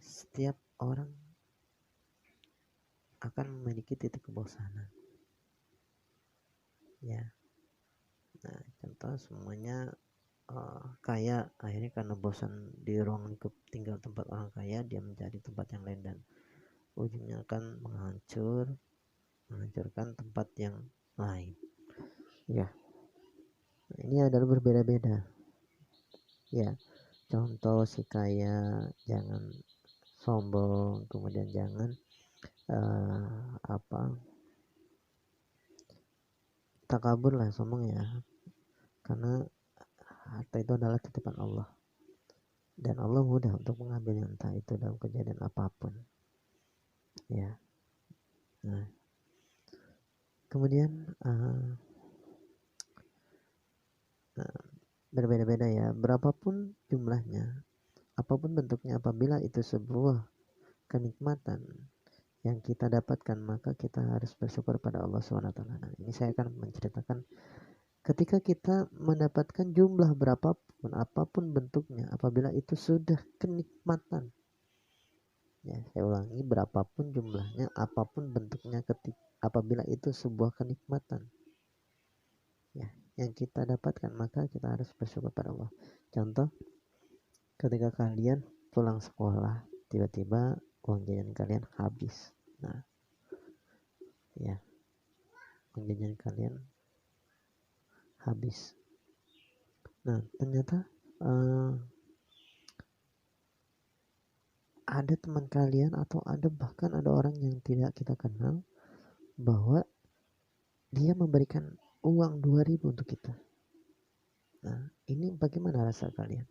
A: setiap orang akan memiliki titik kebosanan. Ya. Nah, contoh semuanya kaya, akhirnya karena bosan di ruang lingkup tinggal tempat orang kaya, dia mencari tempat yang lain dan ujungnya akan menghancurkan tempat yang lain. Ya, nah, ini adalah berbeda-beda. Ya, contoh si kaya jangan sombong, kemudian jangan takabur lah, sombong ya, karena harta itu adalah titipan Allah dan Allah mudah untuk mengambilnya, entah itu dalam kejadian apapun. Ya. Nah, kemudian berbeda-beda ya, berapapun jumlahnya, apapun bentuknya, apabila itu sebuah kenikmatan yang kita dapatkan, maka kita harus bersyukur pada Allah SWT. Nah, ini saya akan menceritakan ketika kita mendapatkan jumlah berapapun, apapun bentuknya, apabila itu sudah kenikmatan, ya saya ulangi, berapapun jumlahnya, apapun bentuknya, apabila itu sebuah kenikmatan, ya yang kita dapatkan, maka kita harus bersyukur pada Allah. Contoh, ketika kalian pulang sekolah, tiba-tiba uang jajan kalian habis. Nah, ya, uang jajan kalian habis. Nah, ternyata ada teman kalian atau bahkan ada orang yang tidak kita kenal bahwa dia memberikan uang 2.000 untuk kita. Nah, ini bagaimana rasa kalian?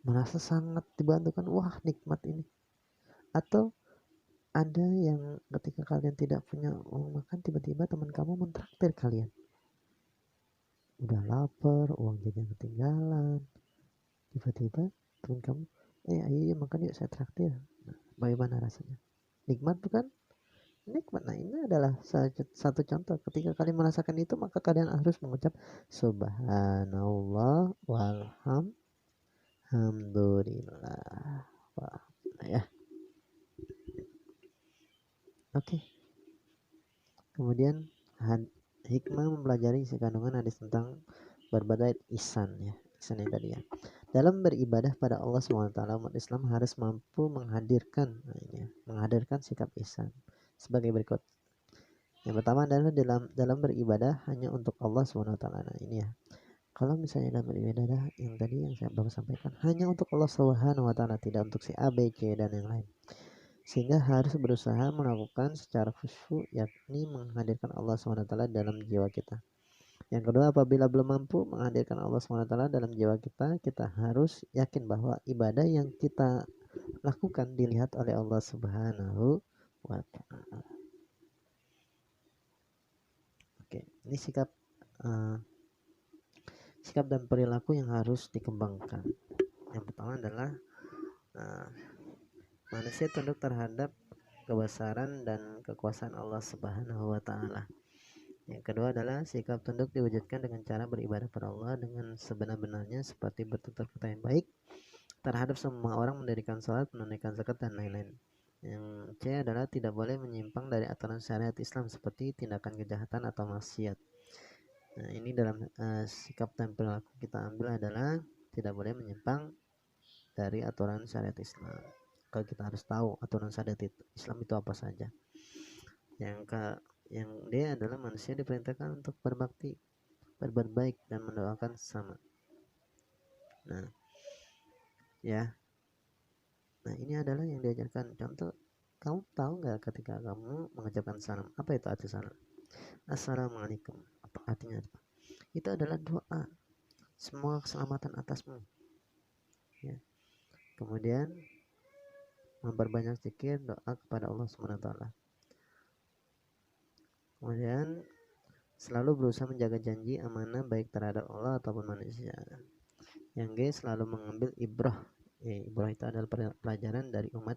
A: Merasa sangat dibantukan, wah nikmat ini. Atau ada yang ketika kalian tidak punya uang makan, tiba-tiba teman kamu mentraktir kalian. Udah lapar, uang jajan ketinggalan, tiba-tiba teman kamu, ayo makan yuk, saya traktir. Nah, bagaimana rasanya? Nikmat bukan? Nikmat. Nah, ini adalah satu contoh. Ketika kalian merasakan itu, maka kalian harus mengucap subhanallah walhamdulillah. Wah, ya. Oke. Kemudian hikmah mempelajari isi kandungan hadis tentang berbagai ihsan, ya. Ihsan yang tadi, ya. Dalam beribadah pada Allah SWT, umat Islam harus mampu menghadirkan sikap ihsan sebagai berikut. Yang pertama adalah dalam beribadah hanya untuk Allah SWT. Nah, ini ya. Kalau misalnya dalam beribadah yang tadi yang saya baru sampaikan, hanya untuk Allah SWT, tidak untuk si A, B, C dan yang lain. Sehingga harus berusaha melakukan secara khusyuk, yakni menghadirkan Allah SWT dalam jiwa kita. Yang kedua, apabila belum mampu menghadirkan Allah SWT dalam jiwa kita, kita harus yakin bahwa ibadah yang kita lakukan dilihat oleh Allah Subhanahu wa Ta'ala. Oke, ini sikap dan perilaku yang harus dikembangkan. Yang pertama adalah manusia tunduk terhadap kebesaran dan kekuasaan Allah Subhanahu wa Ta'ala. Yang kedua adalah sikap tunduk diwujudkan dengan cara beribadah pada Allah dengan sebenar-benarnya, seperti bertutur kata yang baik terhadap semua orang, mendirikan sholat, menunaikan zakat dan lain-lain. Yang C adalah tidak boleh menyimpang dari aturan syariat Islam seperti tindakan kejahatan atau maksiat. Nah, ini dalam sikap dan perilaku kita ambil adalah tidak boleh menyimpang dari aturan syariat Islam. Kalau kita harus tahu aturan syariat Islam itu apa saja. Yang D adalah manusia diperintahkan untuk berbakti, berbuat baik dan mendoakan sesama. Nah, ya. Nah, ini adalah yang diajarkan. Contoh, kamu tahu nggak ketika kamu mengucapkan salam, apa itu arti salam? Assalamualaikum. Apa artinya? Itu adalah doa. Semua keselamatan atasmu. Ya. Kemudian memperbanyak zikir, doa kepada Allah SWT. Kemudian selalu berusaha menjaga janji amanah baik terhadap Allah ataupun manusia. Yang G, selalu mengambil ibrah. Ibrah itu adalah pelajaran dari umat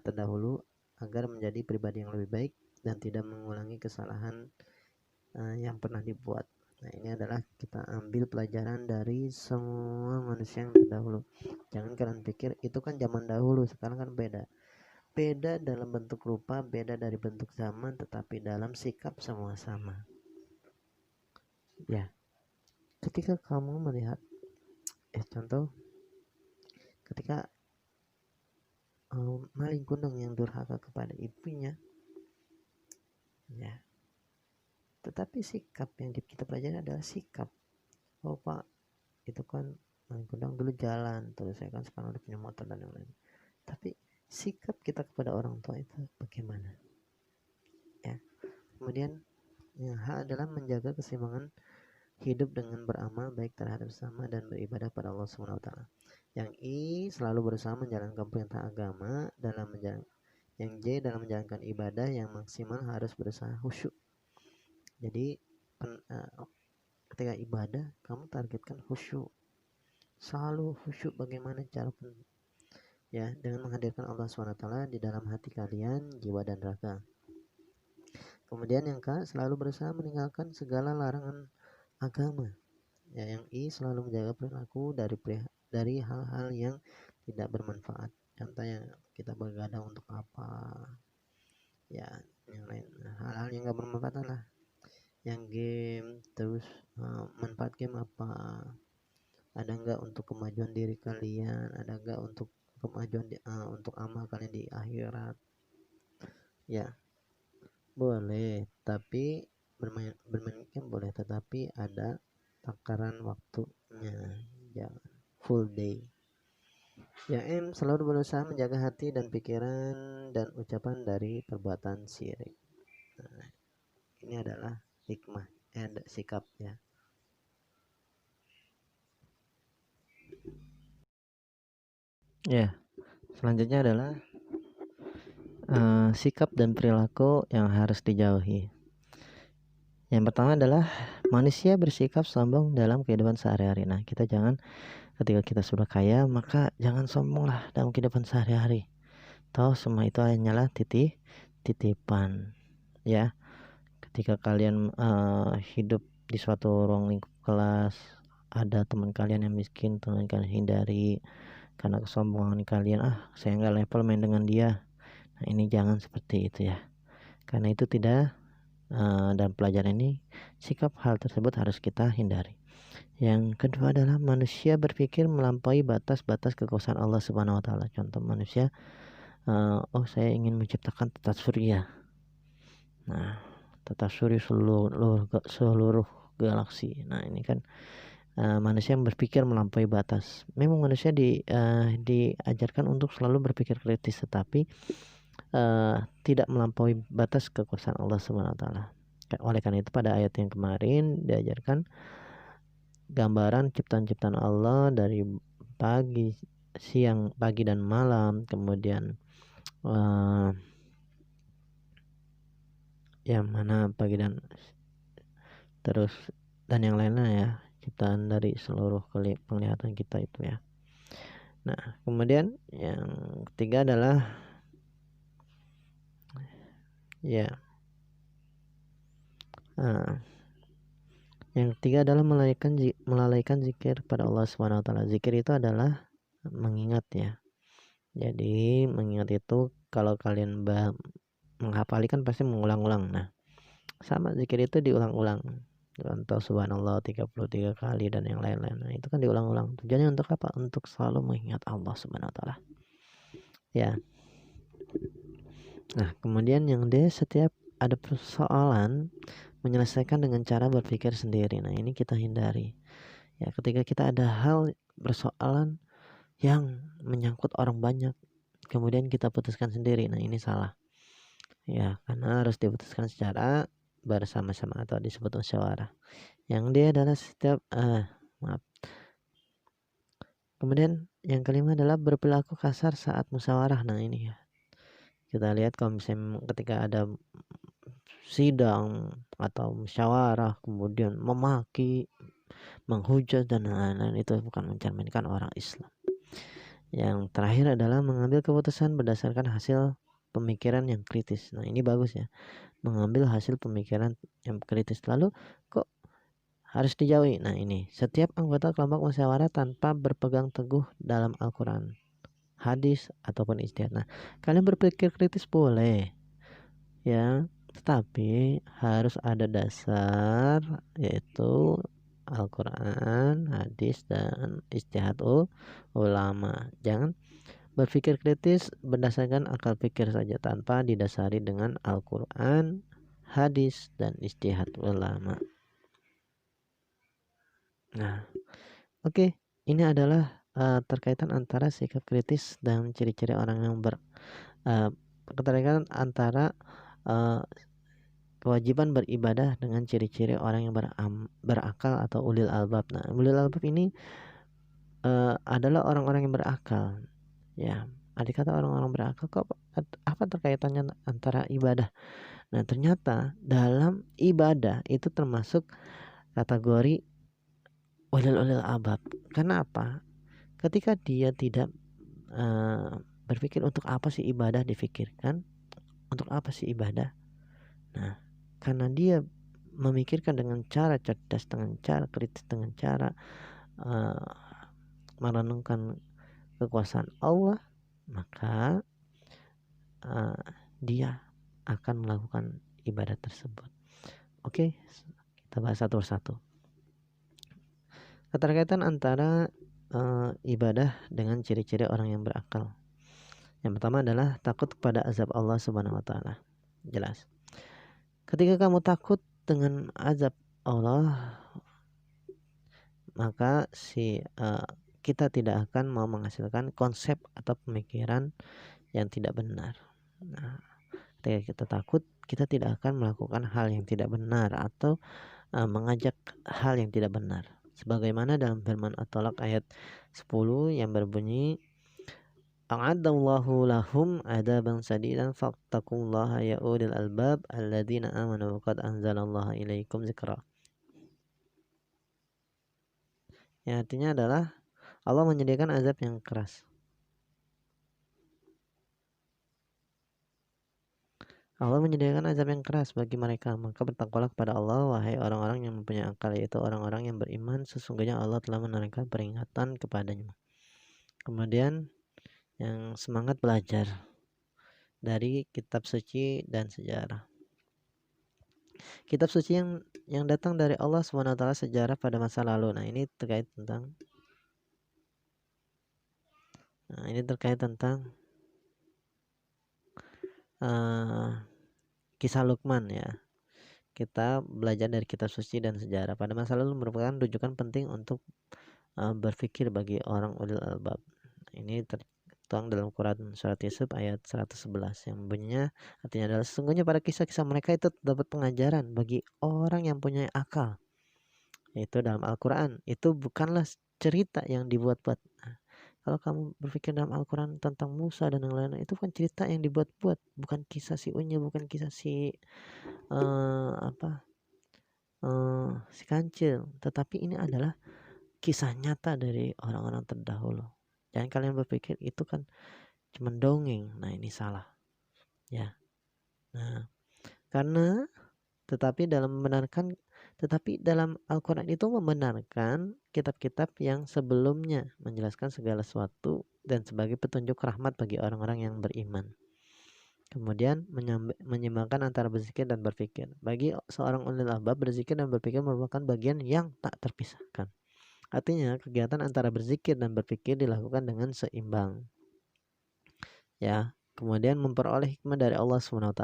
A: terdahulu agar menjadi pribadi yang lebih baik dan tidak mengulangi kesalahan yang pernah dibuat. Nah, ini adalah kita ambil pelajaran dari semua manusia yang terdahulu. Jangan kalian pikir itu kan zaman dahulu, sekarang kan beda. Beda dalam bentuk rupa, beda dari bentuk zaman, tetapi dalam sikap semua sama. Ya, ketika kamu melihat, contoh, ketika maling kundang yang durhaka kepada ibunya, ya, tetapi sikap yang kita pelajari adalah sikap. Oh Pak, itu kan maling kundang dulu jalan, terus saya kan sekarang udah punya motor dan lain-lain. Tapi sikap kita kepada orang tua itu bagaimana? Ya. Kemudian yang H adalah menjaga keseimbangan hidup dengan beramal baik terhadap sesama dan beribadah pada Allah SWT. Yang I, selalu berusaha menjalankan perintah agama dalam yang J, dalam menjalankan ibadah yang maksimal harus berusaha khusyuk. Jadi ketika ibadah kamu targetkan khusyuk, selalu khusyuk. Bagaimana cara dengan menghadirkan Allah SWT di dalam hati kalian, jiwa dan raga. Kemudian yang K, selalu berusaha meninggalkan segala larangan agama. Ya, yang I, selalu menjaga perilaku dari hal-hal yang tidak bermanfaat. Contohnya kita begadang untuk apa? Ya, yang lain hal-hal yang nggak bermanfaat lah. Yang game terus manfaat game apa? Ada nggak untuk kemajuan diri kalian? Ada nggak untuk kemajuan untuk amal kalian di akhirat? Ya, boleh, tapi bermain game boleh, tetapi ada takaran waktunya, jangan full day. Yang M, selalu berusaha menjaga hati dan pikiran dan ucapan dari perbuatan syirik. Nah, ini adalah hikmah, sikap ya. Ya, selanjutnya adalah sikap dan perilaku yang harus dijauhi. Yang pertama adalah manusia bersikap sombong dalam kehidupan sehari-hari. Nah, kita jangan, ketika kita sudah kaya, maka jangan sombong lah dalam kehidupan sehari-hari. Tahu semua itu hanyalah titipan ya. Ketika kalian hidup di suatu ruang lingkup kelas, ada teman kalian yang miskin, teman kalian hindari karena kesombongan kalian, saya nggak level main dengan dia. Nah, ini jangan seperti itu ya, karena itu tidak dalam pelajaran ini sikap hal tersebut harus kita hindari. Yang kedua adalah manusia berpikir melampaui batas-batas kekuasaan Allah Subhanahu wa taala. Contoh manusia, saya ingin menciptakan tata surya. Nah, tata surya seluruh galaksi. Nah, ini kan manusia yang berpikir melampaui batas. Memang manusia diajarkan untuk selalu berpikir kritis, tetapi tidak melampaui batas kekuasaan Allah Subhanahu wa taala. Oleh karena itu pada ayat yang kemarin diajarkan gambaran ciptaan-ciptaan Allah dari pagi, siang, pagi dan malam, kemudian yang mana pagi dan terus dan yang lainnya ya, ciptaan dari seluruh penglihatan kita itu ya. Nah, kemudian yang ketiga adalah ya yang ketiga adalah melalaikan zikir pada Allah Subhanahu wa taala. Zikir itu adalah mengingat ya. Jadi mengingat itu kalau kalian menghafali kan pasti mengulang-ulang. Nah, sama zikir itu diulang-ulang. Contoh subhanallah 33 kali dan yang lain-lain. Nah, itu kan diulang-ulang. Tujuannya untuk apa? Untuk selalu mengingat Allah Subhanahu wa taala. Ya. Nah, kemudian yang D, setiap ada persoalan menyelesaikan dengan cara berpikir sendiri. Nah, ini kita hindari. Ya, ketika kita ada hal persoalan yang menyangkut orang banyak, kemudian kita putuskan sendiri. Nah, ini salah. Ya, karena harus diputuskan secara bersama-sama atau disebut musyawarah. Yang D adalah setiap Kemudian yang kelima adalah berperilaku kasar saat musyawarah. Nah, ini ya. Kita lihat kalau misalnya ketika ada sidang atau musyawarah kemudian memaki, menghujat dan lain-lain, itu bukan mencerminkan orang Islam. Yang terakhir adalah mengambil keputusan berdasarkan hasil pemikiran yang kritis. Nah, ini bagus ya, mengambil hasil pemikiran yang kritis. Lalu kok harus dijauhi? Nah, ini setiap anggota kelompok musyawarah tanpa berpegang teguh dalam Al-Quran, hadis ataupun ijtihad. Nah, kalian berpikir kritis boleh ya, tetapi harus ada dasar, yaitu Al-Quran, hadis, dan ijtihad ulama. Jangan berpikir kritis berdasarkan akal pikir saja tanpa didasari dengan Al-Quran, hadis, dan ijtihad ulama. Nah, oke. Ini adalah terkaitan antara sikap kritis dan ciri-ciri orang yang keterkaitan antara kewajiban beribadah dengan ciri-ciri orang yang berakal atau ulil albab. Nah, ulil albab ini adalah orang-orang yang berakal. Ya, arti kata orang-orang berakal, kok apa terkaitannya antara ibadah? Nah, ternyata dalam ibadah itu termasuk kategori ulil albab. Karena apa? Ketika dia tidak berpikir untuk apa sih ibadah difikirkan, untuk apa sih ibadah. Nah, karena dia memikirkan dengan cara cerdas, dengan cara kritis, dengan cara merenungkan kekuasaan Allah, maka dia akan melakukan ibadah tersebut. Oke, kita bahas satu persatu. Keterkaitan antara ibadah dengan ciri-ciri orang yang berakal. Yang pertama adalah takut kepada azab Allah Subhanahu wa taala. Jelas. Ketika kamu takut dengan azab Allah, maka kita tidak akan mau menghasilkan konsep atau pemikiran yang tidak benar. Nah, ketika kita takut, kita tidak akan melakukan hal yang tidak benar atau mengajak hal yang tidak benar. Sebagaimana dalam firman At-Talaq ayat 10 yang berbunyi, A'adallahu lahum adaban sadidan fattaqullaha ya ulil albab alladzina amanu qad anzalallaha ilaikum zikra. Yang artinya adalah Allah menyediakan azab yang keras. Allah menyediakan azab yang keras bagi mereka, maka bertakwalah kepada Allah wahai orang-orang yang mempunyai akal, yaitu orang-orang yang beriman, sesungguhnya Allah telah menurunkan peringatan kepadanya. Kemudian yang semangat belajar dari kitab suci dan sejarah. Kitab suci yang datang dari Allah SWT sejarah pada masa lalu. Nah, ini terkait tentang kisah Luqman ya. Kita belajar dari kitab suci dan sejarah pada masa lalu merupakan rujukan penting untuk berpikir bagi orang ulil albab. Ini tertuang dalam Quran surat Yusuf ayat 111 yang bunyinya artinya adalah sesungguhnya pada kisah-kisah mereka itu dapat pengajaran bagi orang yang punya akal. Yaitu dalam Al-Quran, itu bukanlah cerita yang dibuat-buat. Nah, kalau kamu berpikir dalam Al-Quran tentang Musa dan yang lain, itu kan cerita yang dibuat-buat, bukan kisah si Unya, bukan kisah si si Kancil, tetapi ini adalah kisah nyata dari orang-orang terdahulu. Jangan kalian berpikir itu kan cuma dongeng. Nah, ini salah. Ya. Nah, karena tetapi dalam Al-Quran itu membenarkan kitab-kitab yang sebelumnya menjelaskan segala sesuatu dan sebagai petunjuk rahmat bagi orang-orang yang beriman. Kemudian menyeimbangkan antara berzikir dan berpikir. Bagi seorang ulil albab, berzikir dan berpikir merupakan bagian yang tak terpisahkan. Artinya kegiatan antara berzikir dan berpikir dilakukan dengan seimbang. Ya, kemudian memperoleh hikmah dari Allah SWT.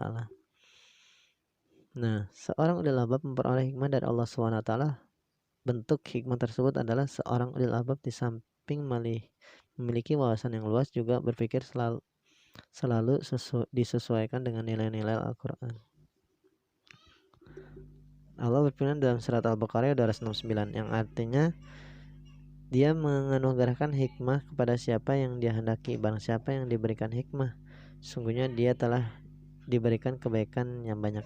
A: Nah, seorang ulil albab memperoleh hikmah dari Allah SWT. Bentuk hikmah tersebut adalah seorang ulil albab di samping memiliki wawasan yang luas juga berpikir selalu disesuaikan dengan nilai-nilai Al-Quran. Allah berfirman dalam surat Al-Baqarah 269 yang artinya dia menganugerahkan hikmah kepada siapa yang dia hendaki. Barang siapa yang diberikan hikmah, sungguhnya dia telah diberikan kebaikan yang banyak,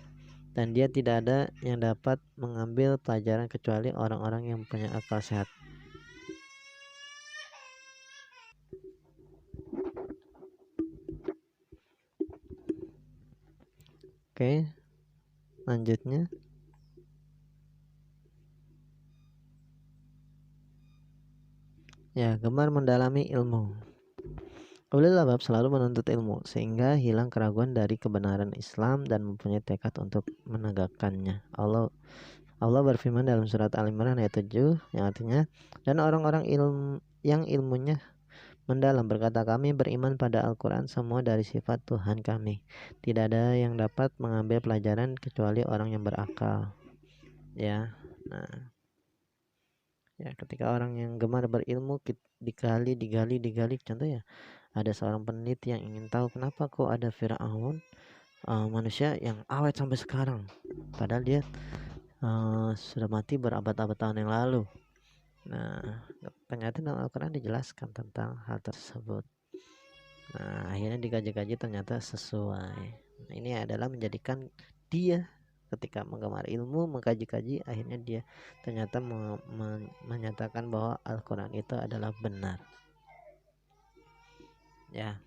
A: dan dia tidak ada yang dapat mengambil pelajaran kecuali orang-orang yang punya akal sehat. Oke, lanjutnya ya, gemar mendalami ilmu. Ulil albab selalu menuntut ilmu sehingga hilang keraguan dari kebenaran Islam dan mempunyai tekad untuk menegakkannya. Allah berfirman dalam surat Al-Imran ayat 7 yang artinya, dan orang-orang yang ilmunya mendalam berkata, kami beriman pada Al-Quran semua dari sifat Tuhan kami. Tidak ada yang dapat mengambil pelajaran kecuali orang yang berakal. Ya, nah, ya ketika orang yang gemar berilmu digali, contoh ya, ada seorang peneliti yang ingin tahu kenapa kok ada Fir'aun, manusia yang awet sampai sekarang, padahal dia sudah mati berabad-abad tahun yang lalu. Nah, ternyata dalam Al-Quran dijelaskan tentang hal tersebut. Nah, akhirnya dikaji-kaji ternyata sesuai. Nah, ini adalah menjadikan dia ketika menggemar ilmu, mengkaji-kaji, akhirnya dia ternyata menyatakan bahwa Al-Quran itu adalah benar. Ya,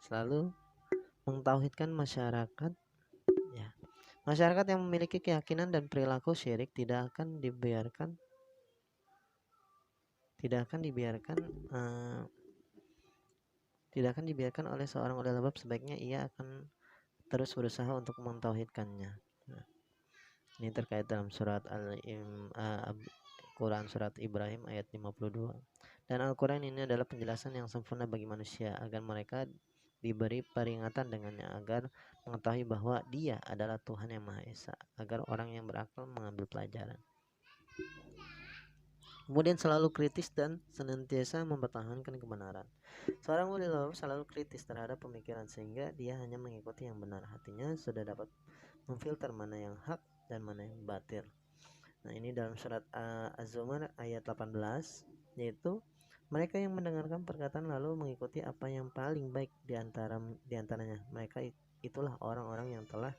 A: selalu mentauhidkan masyarakat, ya, Masyarakat yang memiliki keyakinan dan perilaku syirik eh, tidak akan dibiarkan oleh seorang ulil albab, sebaiknya ia akan terus berusaha untuk mentauhidkannya. Nah, ini terkait dalam surat Quran surat Ibrahim ayat 52. Dan Al-Quran ini adalah penjelasan yang sempurna bagi manusia agar mereka diberi peringatan dengannya, agar mengetahui bahwa Dia adalah Tuhan yang Maha Esa, agar orang yang berakal mengambil pelajaran. Kemudian selalu kritis dan senantiasa mempertahankan kebenaran. Seorang ulil albab selalu kritis terhadap pemikiran sehingga dia hanya mengikuti yang benar. Hatinya sudah dapat memfilter mana yang hak dan mana yang batil. Nah, ini dalam surat Az-Zumar ayat 18, yaitu mereka yang mendengarkan perkataan lalu mengikuti apa yang paling baik di antaranya. Mereka itulah orang-orang yang telah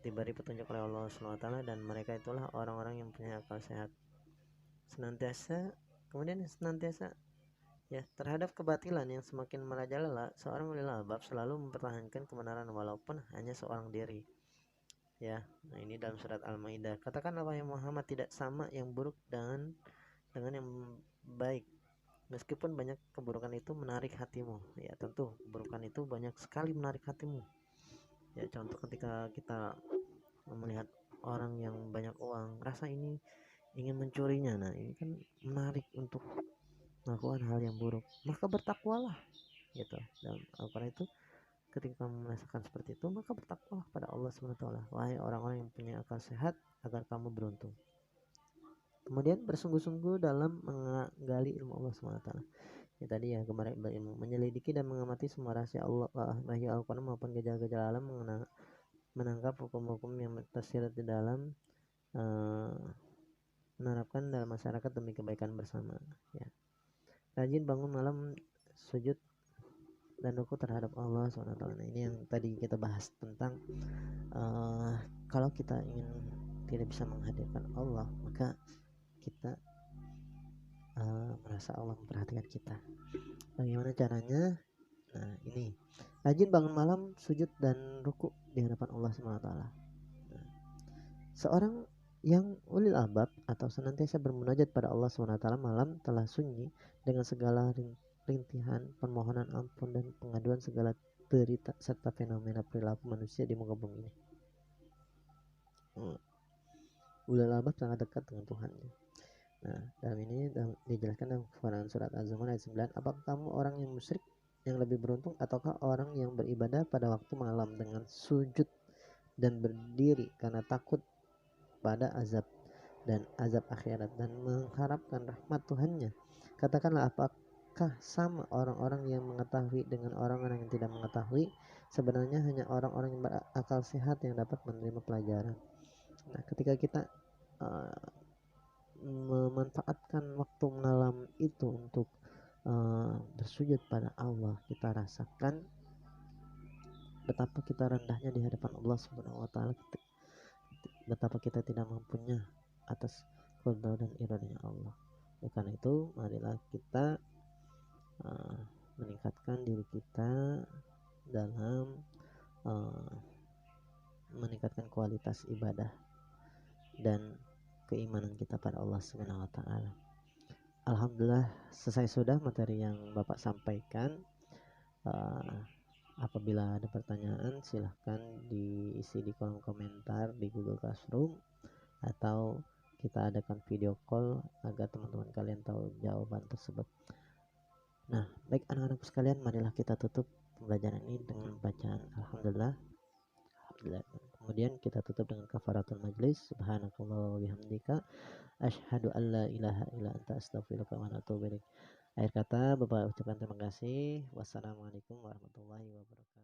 A: diberi petunjuk oleh Allah SWT, dan mereka itulah orang-orang yang punya akal sehat. Senantiasa ya terhadap kebatilan yang semakin merajalela, seorang ulil albab selalu mempertahankan kebenaran walaupun hanya seorang diri. Ya, nah ini dalam surat Al-Maidah. Katakanlah wahai Muhammad, tidak sama yang buruk dengan yang baik. Meskipun banyak keburukan itu menarik hatimu. Ya, tentu keburukan itu banyak sekali menarik hatimu. Ya, contoh ketika kita melihat orang yang banyak uang, rasa ini ingin mencurinya. Nah, ini kan menarik untuk melakukan hal yang buruk. Maka bertakwalah, gitu. Dalam Al-Quran itu, ketika kamu merasakan seperti itu, maka bertakwalah pada Allah SWT. Wahai orang-orang yang punya akal sehat, agar kamu beruntung. Kemudian bersungguh-sungguh dalam menggali ilmu Allah SWT. Ya tadi ya, kemarin berilmu, menyelidiki dan mengamati semua rahasia Allah, wahyu Al-Quran maupun gejala-gejala alam, menangkap hukum-hukum yang tersirat di dalam, menerapkan dalam masyarakat demi kebaikan bersama. Ya. Rajin bangun malam sujud dan ruku terhadap Allah SWT. Nah, ini yang tadi kita bahas tentang kalau kita ingin tidak bisa menghadirkan Allah, maka kita merasa Allah memperhatikan kita. Bagaimana caranya? Nah, ini rajin bangun malam sujud dan ruku di hadapan Allah SWT. Nah, seorang yang ulil albab atau senantiasa bermunajat pada Allah SWT malam telah sunyi dengan segala rintihan, permohonan ampun dan pengaduan segala derita serta fenomena perilaku manusia di muka bumi ini. Ulil albab sangat dekat dengan Tuhannya. Nah, dalam ini dijelaskan dalam Quran surat Az-Zumar ayat 9, apakah kamu orang yang musyrik yang lebih beruntung ataukah orang yang beribadah pada waktu malam dengan sujud dan berdiri karena takut pada azab akhirat dan mengharapkan rahmat Tuhannya? Katakanlah, apakah sama orang-orang yang mengetahui dengan orang-orang yang tidak mengetahui? Sebenarnya hanya orang-orang yang berakal sehat yang dapat menerima pelajaran. Nah, ketika kita memanfaatkan waktu malam itu untuk bersujud pada Allah, kita rasakan betapa kita rendahnya di hadapan Allah Subhanahu wa taala, betapa kita tidak mampunya atas qada dan iradanya Allah. Ya, karena itu marilah kita meningkatkan diri kita dalam meningkatkan kualitas ibadah dan keimanan kita pada Allah Subhanahu wa taala. Alhamdulillah selesai sudah materi yang Bapak sampaikan. Apabila ada pertanyaan silahkan diisi di kolom komentar di Google Classroom, atau kita adakan video call agar teman-teman kalian tahu jawaban tersebut. Nah, baik anak-anakku sekalian, marilah kita tutup pembelajaran ini dengan bacaan Alhamdulillah. Kemudian kita tutup dengan kafaratul majlis. Subhanakallah wa bihamdika asyhadu an la ilaha illa anta astaghfiruka wa atubu ilaik. Akhir kata Bapak ucapkan terima kasih. Wassalamualaikum warahmatullahi wabarakatuh.